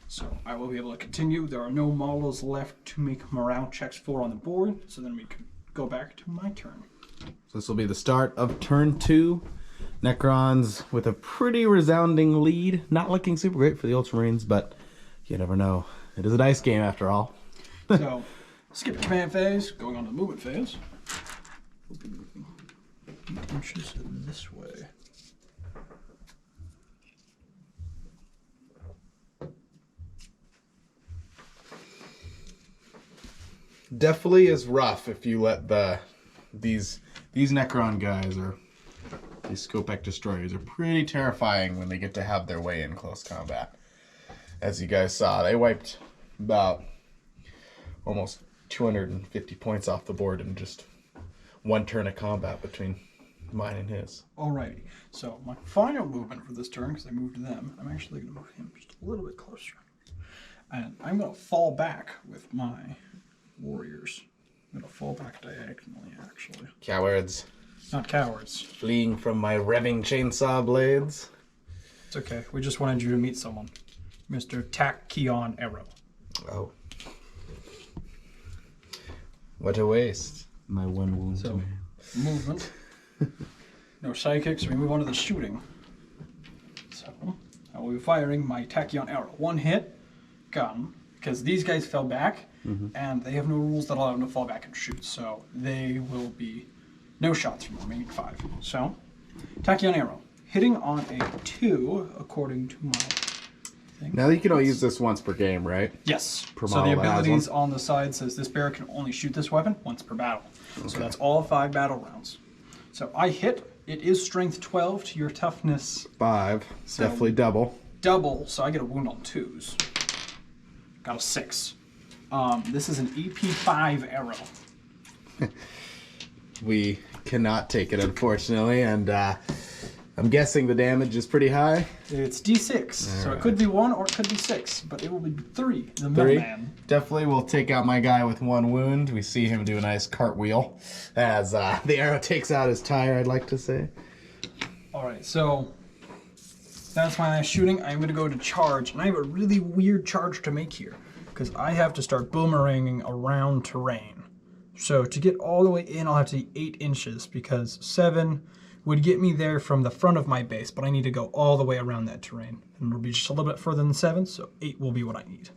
So I will be able to continue. There are no models left to make morale checks for on the board, so then we can go back to my turn. So this will be the start of turn 2. Necrons with a pretty resounding lead. Not looking super great for the Ultramarines, but you never know. It is a dice game after all. So, skip the command phase, going on to the movement phase. We'll be moving 8 inches this way. Definitely is rough if you let these Necron guys are These Skopek destroyers are pretty terrifying when they get to have their way in close combat. As you guys saw, they wiped about almost 250 points off the board in just one turn of combat between mine and his. Alrighty, so my final movement for this turn, because I moved them, I'm actually going to move him just a little bit closer. And I'm going to fall back with my warriors. I'm going to fall back diagonally, actually. Cowards. Not cowards. Fleeing from my revving chainsaw blades. It's okay, we just wanted you to meet someone. Mr. Tachyon Arrow. Oh. What a waste. My one wound. So, movement. No psychics, so we move on to the shooting. So, I will be firing my Tachyon Arrow. One hit, gun, because these guys fell back, and they have no rules that allow them to fall back and shoot, so they will be no shots from the remaining 5. So, Tachyon Arrow, hitting on a 2, according to my thing. Now you can only use this once per game, right? Yes. Per So the model that has abilities one? on the side says this bear can only shoot this weapon once per battle. So that's all 5 battle rounds. So I hit. It is strength 12 to your toughness 5. So- Definitely double. double, so I get a wound on 2s. Got a 6. This is an EP5 arrow. We cannot take it, unfortunately, and I'm guessing the damage is pretty high. It's D6, so it could be 1 or it could be 6, but it will be 3. The 3. middleman. Definitely will take out my guy with 1 wound. We see him do a nice cartwheel as the arrow takes out his tire, I'd like to say. Alright, so that's my last shooting. I'm going to go to charge, and I have a really weird charge to make here, because I have to start boomeranging around terrain. So to get all the way in, I'll have to be 8 inches, because 7 would get me there from the front of my base, but I need to go all the way around that terrain. And it'll be just a little bit further than 7, so 8 will be what I need.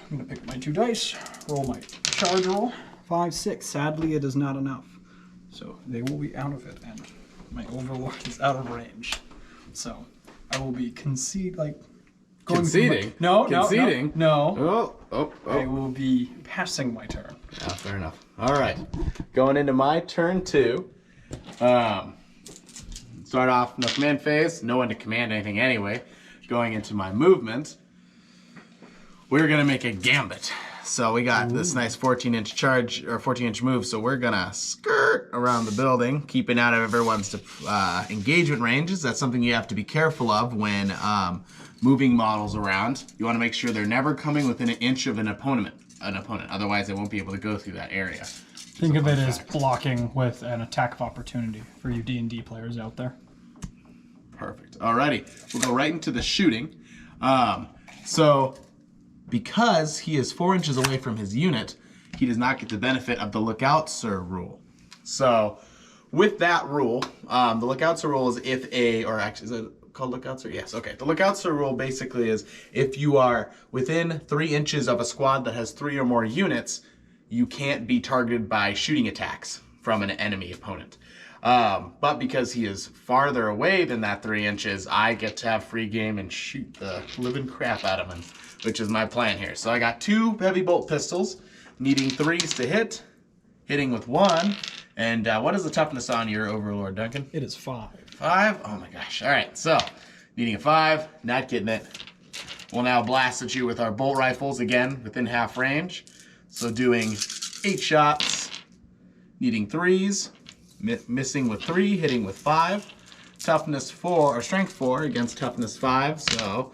I'm going to pick my 2 dice, roll my charge roll. 5, 6. Sadly, it is not enough. So they will be out of it, and my overlord is out of range. So I will be going Conceding? Conceding? No. Oh. I will be passing my turn. Yeah, fair enough. All right. Going into my turn 2. Start off no command phase. No one to command anything anyway. Going into my movement, we're going to make a gambit. So we got this nice 14-inch charge, or 14-inch move, so we're going to skirt around the building, keeping out of everyone's engagement ranges. That's something you have to be careful of when moving models around. You want to make sure they're never coming within an inch of an opponent. Otherwise, they won't be able to go through that area. Think of it as blocking with an attack of opportunity for you D&D players out there. Perfect. Alrighty, we'll go right into the shooting. So, because he is 4 inches away from his unit, he does not get the benefit of the Look Out Sir rule. So, with that rule, the Look Out Sir rule is if is it called Look Out Sir? Yes, okay. The Look Out Sir rule basically is if you are within 3 inches of a squad that has 3 or more units, you can't be targeted by shooting attacks from an enemy opponent. But because he is farther away than that 3 inches, I get to have free game and shoot the living crap out of him, which is my plan here. So I got 2 heavy bolt pistols, needing 3s to hit, hitting with 1. And what is the toughness on your Overlord, Duncan? It is 5. 5? Oh my gosh. All right, so needing a 5, not getting it. We'll now blast at you with our bolt rifles again within half range. So doing 8 shots, needing 3s, missing with 3, hitting with 5. Toughness 4, or strength 4 against toughness 5, so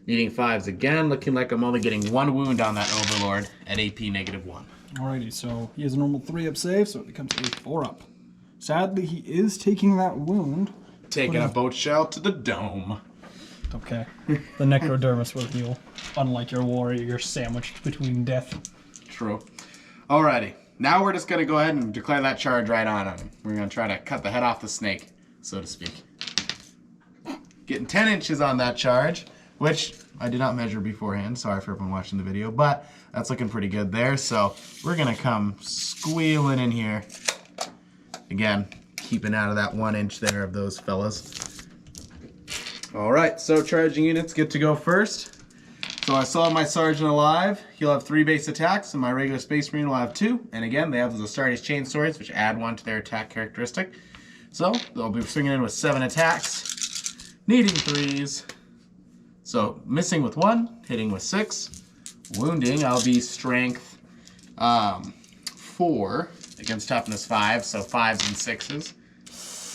needing 5s again. Looking like I'm only getting 1 wound on that Overlord at AP -1. Alrighty, so he has a normal 3-up save, so it becomes a 4-up. Sadly, he is taking that wound. Taking a boat shell to the dome. Okay. The Necrodermis will heal. Unlike your warrior, you're sandwiched between death. True. Alrighty. Now we're just going to go ahead and declare that charge right on him. We're going to try to cut the head off the snake, so to speak. Getting 10 inches on that charge, which I did not measure beforehand. Sorry for everyone watching the video, but that's looking pretty good there. So we're going to come squealing in here. Again, keeping out of that 1 inch there of those fellas. Alright, so charging units get to go first. So I still have my Sergeant alive. He'll have 3 base attacks, and my regular Space Marine will have 2. And again, they have those Astartes Chain Swords, which add 1 to their attack characteristic. So they'll be swinging in with 7 attacks, needing 3s. So missing with 1, hitting with 6. Wounding, I'll be strength 4 against toughness 5, so 5s and 6s.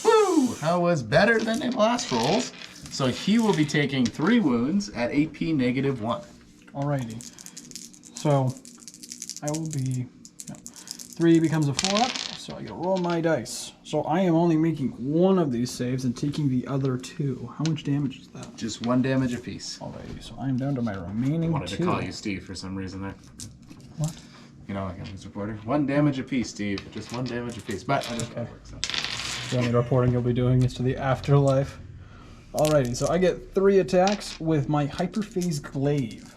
Woo! That was better than in last rolls. So he will be taking 3 wounds at AP -1. Alrighty. So I will be... No. 3 becomes a 4 up, so I gotta roll my dice. So I am only making 1 of these saves and taking the other 2. How much damage is that? Just 1 damage apiece. Alrighty, so I'm down to my remaining 2. I wanted to call you Steve for some reason there. What? You know, like a news reporter. 1 damage apiece, Steve. Just 1 damage apiece. But I just Okay. works out. The only reporting you'll be doing is to the afterlife. Alrighty, so I get 3 attacks with my Hyperphase Glaive.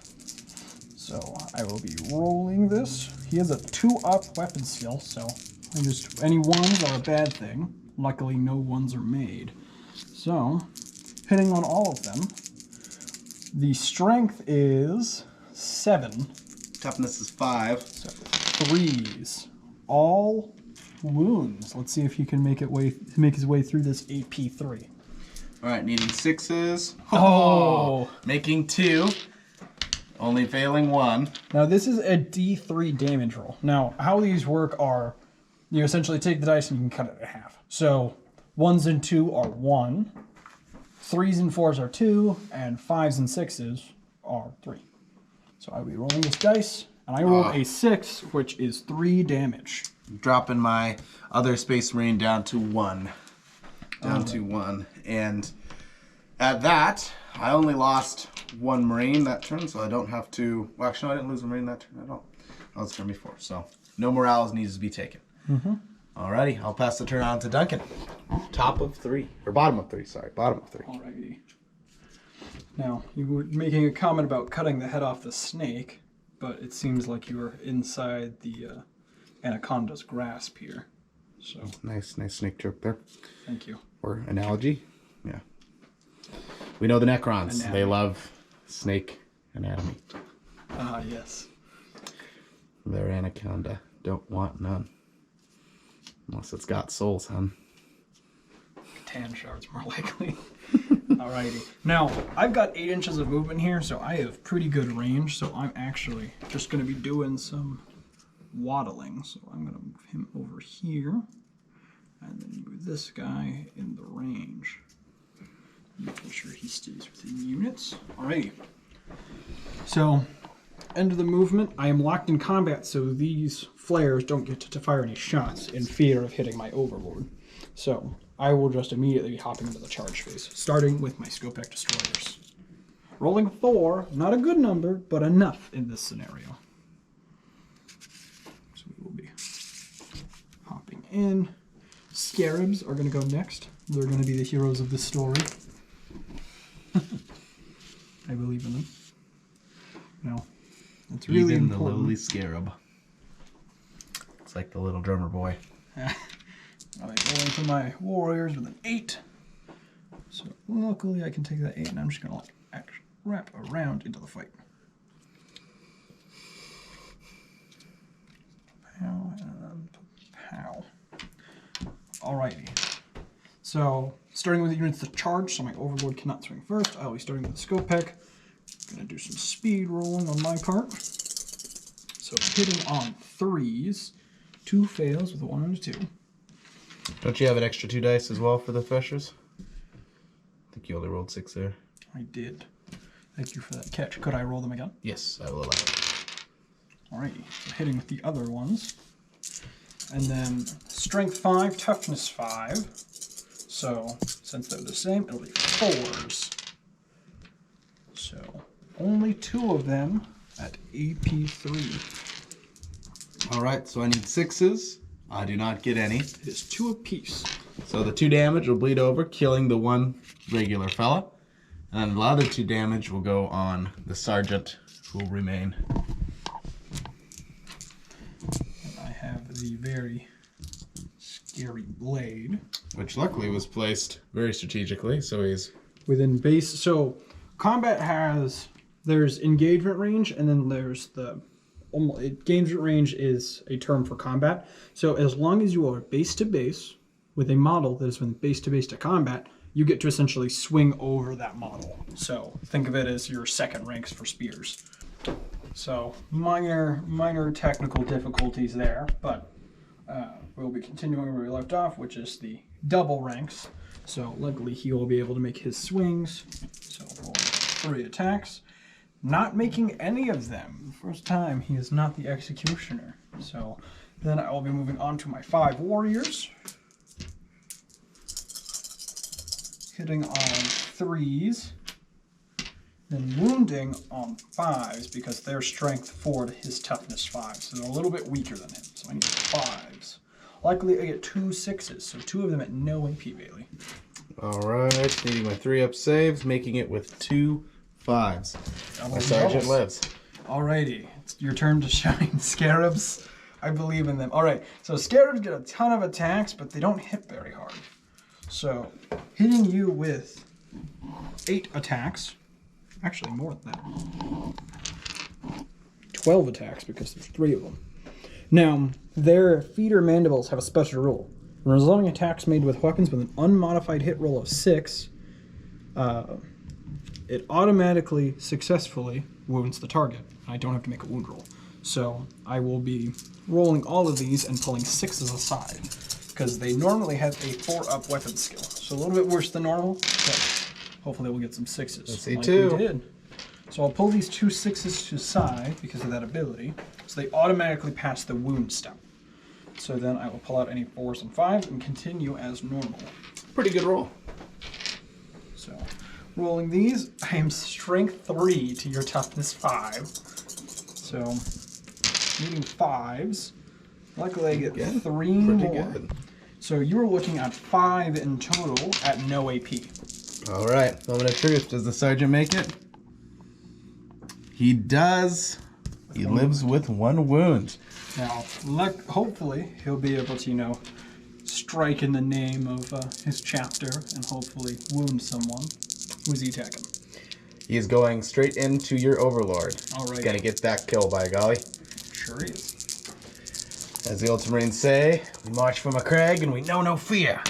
So I will be rolling this. He has a 2-up weapon skill, so any 1s are a bad thing. Luckily, no 1s are made. So, hitting on all of them. The strength is 7. Toughness is 5. So 3s. All wounds. Let's see if he can make his way through this AP3. All right, needing 6s. Oh! Making 2. Only failing 1. Now this is a D3 damage roll. Now how these work are, you essentially take the dice and you can cut it in half. So 1s and 2 are 1, 3s and 4s are 2, and 5s and 6s are 3. So I'll be rolling this dice, and I rolled a 6, which is 3 damage. Dropping my other Space Marine down to 1. Down to 1. And at that, I only lost 1 Marine that turn, so I don't have to... Well, actually, no, I didn't lose a Marine that turn at all. That was turn before, so no morales needs to be taken. Alrighty, I'll pass the turn on to Duncan. Top of 3. Or bottom of 3, sorry. Bottom of 3. Alrighty. Now, you were making a comment about cutting the head off the snake, but it seems like you were inside the anaconda's grasp here. So, Nice snake joke there. thank you. Or analogy. Yeah. We know the Necrons. Anatomy. They love snake anatomy. Ah, yes. Their anaconda don't want none. Unless it's got souls, hun. Tan shards, more likely. Alrighty. Now, I've got 8 inches of movement here, so I have pretty good range, so I'm actually just going to be doing some waddling. So I'm going to move him over here, and then move this guy in the range. Making sure he stays within units. Alrighty. So, end of the movement. I am locked in combat, so these flares don't get to fire any shots in fear of hitting my overlord. So, I will just immediately be hopping into the charge phase, starting with my Skopek destroyers. Rolling 4, not a good number, but enough in this scenario. So we will be hopping in. Scarabs are going to go next. They're going to be the heroes of this story. I believe in them. No, it's really Even important. the lowly scarab. It's like the little drummer boy. Alright, rolling for my warriors with an 8. So luckily I can take that 8 and I'm just gonna wrap around into the fight. Pow and pow. Alrighty. So starting with the units that charge, so my overlord cannot swing first. I'll be starting with the Skopek. Gonna do some speed rolling on my part. So hitting on 3s, 2 fails with a 1 and a 2. Don't you have an extra 2 dice as well for the Threshers? I think you only rolled 6 there. I did. Thank you for that catch. Could I roll them again? Yes, I will allow it. Alrighty, so hitting with the other ones. And then strength 5, toughness 5. So since they're the same, it'll be 4s. So only 2 of them at AP3. Alright, so I need 6s. I do not get any. It is 2 apiece. So the 2 damage will bleed over, killing the 1 regular fella. And then the other 2 damage will go on the sergeant, who will remain. And I have the very scary blade. Which luckily was placed very strategically, so he's... Within base, so combat has, there's engagement range, and then there's the, engagement range is a term for combat. So as long as you are base to base, with a model that is from base to base to combat, you get to essentially swing over that model. So think of it as your second ranks for spears. So minor technical difficulties there, but we'll be continuing where we left off, which is the double ranks. So luckily he will be able to make his swings. So roll 3 attacks. Not making any of them. First time he is not the executioner. So then I will be moving on to my 5 warriors. Hitting on 3s. Then wounding on 5s because they're strength 4 to his toughness 5. So they're a little bit weaker than him. So I need 5s. Luckily I get 2 6s. So 2 of them at no AP, Bailey. Alright, needing my 3-up saves, making it with 2 5s. My sergeant lives. Alrighty, it's your turn to shine. Scarabs, I believe in them. Alright, so scarabs get a ton of attacks, but they don't hit very hard. So, hitting you with 8 attacks, actually more than that. 12 attacks because there's 3 of them. Now, their feet or mandibles have a special rule. When resolving attacks made with weapons with an unmodified hit roll of 6, it automatically successfully wounds the target. I don't have to make a wound roll. So I will be rolling all of these and pulling 6s aside because they normally have a 4-up weapon skill. So a little bit worse than normal, but hopefully we'll get some 6s. Let's see, like 2. we did. So I'll pull these 2 6s to the side because of that ability. So they automatically pass the wound step. So then I will pull out any 4s and 5s and continue as normal. Pretty good roll. So rolling these, I am strength 3 to your toughness 5. So needing 5s. Luckily I get 3 more. Good. So you were looking at 5 in total at no AP. Alright, moment of truth. Does the sergeant make it? He does. He lives with 1 wound. Now, hopefully he'll be able to, strike in the name of his chapter and hopefully wound someone. Who's he attacking? He is going straight into your overlord. All right. He's gonna get that kill, by golly. Sure is. As the Ultramarines say, we march from a crag and we know no fear.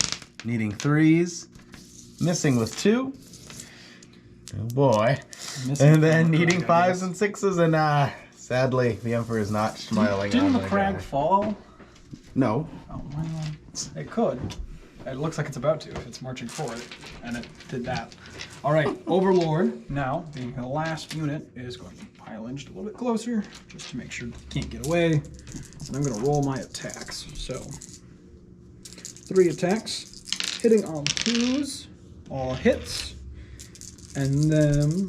Needing 3s, missing with 2. Oh boy. And then needing 5s and 6s, and sadly, the Emperor is not smiling. Didn't the crag fall? No. Oh, well, it could. It looks like it's about to if it's marching forward, and it did that. All right, Overlord, now, being the last unit, is going to pile in just a little bit closer, just to make sure they can't get away. And I'm going to roll my attacks. So, 3 attacks, hitting on 2s, all hits, and then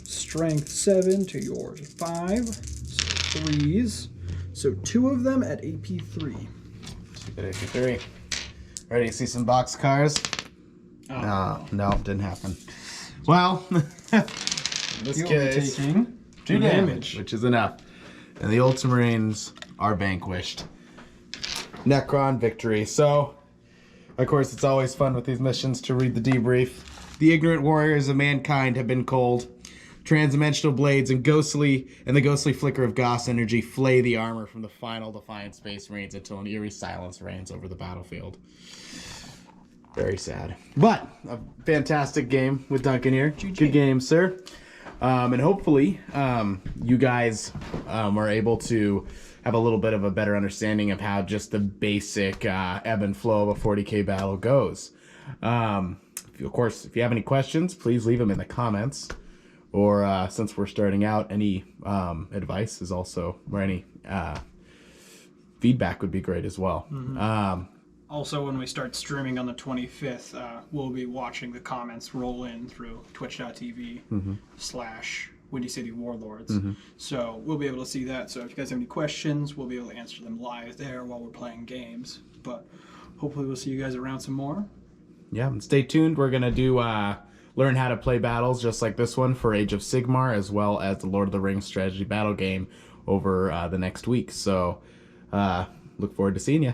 strength 7 to yours 5, so 3s. So 2 of them at AP 3. Good AP 3. Ready to see some boxcars? Oh. No, didn't happen. Well, in this case, taking 2 damage, which is enough. And the Ultramarines are vanquished. Necron victory. So, of course, it's always fun with these missions to read the debrief. The ignorant warriors of mankind have been cold. Transdimensional blades and the ghostly flicker of Goss energy flay the armor from the final defiant Space Marines until an eerie silence reigns over the battlefield. Very sad. But a fantastic game with Duncan here. GG. Good game, sir. And hopefully you guys are able to have a little bit of a better understanding of how just the basic ebb and flow of a 40k battle goes. Of course, if you have any questions, please leave them in the comments. Or since we're starting out, any advice is also, or any feedback would be great as well. Mm-hmm. Also, when we start streaming on the 25th, we'll be watching the comments roll in through twitch.tv / Windy City Warlords. Mm-hmm. So we'll be able to see that. So if you guys have any questions, we'll be able to answer them live there while we're playing games. But hopefully we'll see you guys around some more. Yeah, and stay tuned. We're going to do learn how to play battles just like this one for Age of Sigmar, as well as the Lord of the Rings strategy battle game over the next week. So look forward to seeing you.